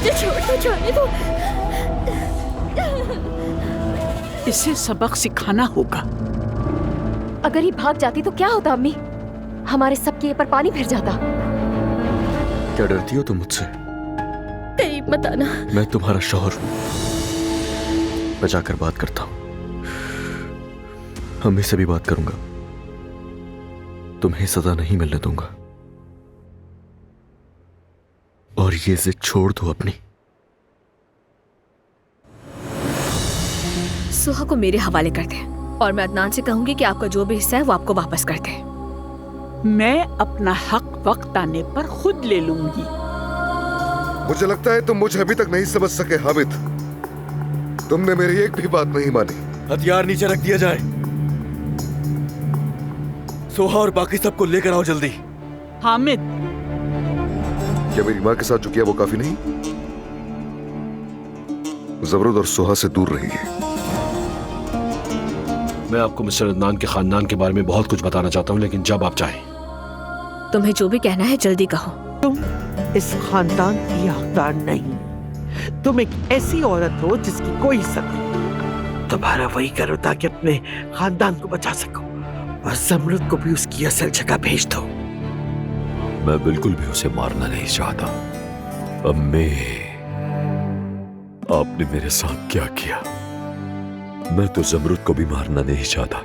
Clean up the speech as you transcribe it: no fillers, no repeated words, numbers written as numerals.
मुझे छोड़ दो, जाने दो। इसे सबक सिखाना होगा। अगर ये भाग जाती तो क्या होता अम्मी? हमारे सबके पर पानी फिर जाता। क्या डरती हो तुम मुझसे? करीब मत आना। मैं तुम्हारा शौहर हूं। मैं जाकर बात करता हूं। अम्मी से भी बात करूंगा। तुम्हें सजा नहीं मिलने दूंगा। और ये जिद छोड़ दो अपनी। सुहा को मेरे हवाले कर दे और मैं अदनान से कहूंगी कि आपका जो भी हिस्सा है वो आपको वापस कर दे। मैं अपना हक वक्त आने पर खुद ले लूंगी। मुझे लगता है तुम मुझे अभी तक नहीं समझ सके हामिद। तुमने मेरी एक भी बात नहीं मानी। हथियार नीचे रख दिया जाए। सोहा और बाकी सबको लेकर आओ जल्दी। हामिद, क्या मेरी माँ के साथ जो किया वो काफी नहीं? जमरुद और सोहा से दूर रहिए। मैं आपको मिस्टर अदनान के खानदान के बारे में बहुत कुछ बताना चाहता हूँ, लेकिन जब आप चाहें। तुम्हें जो भी कहना है जल्दी कहो। तुम इस खानदान की हकदार नहीं। तुम एक ऐसी औरत हो जिसकी कोई इज्जत नहीं। तुम्हारा वही करो ताकि अपने खानदान को बचा सको और जमरुद को भी उसकी असल जगह भेज दो। मैं बिल्कुल भी उसे मारना नहीं चाहता। अम्मी, आपने मेरे साथ क्या किया? मैं तो जमरुद को भी मारना नहीं चाहता।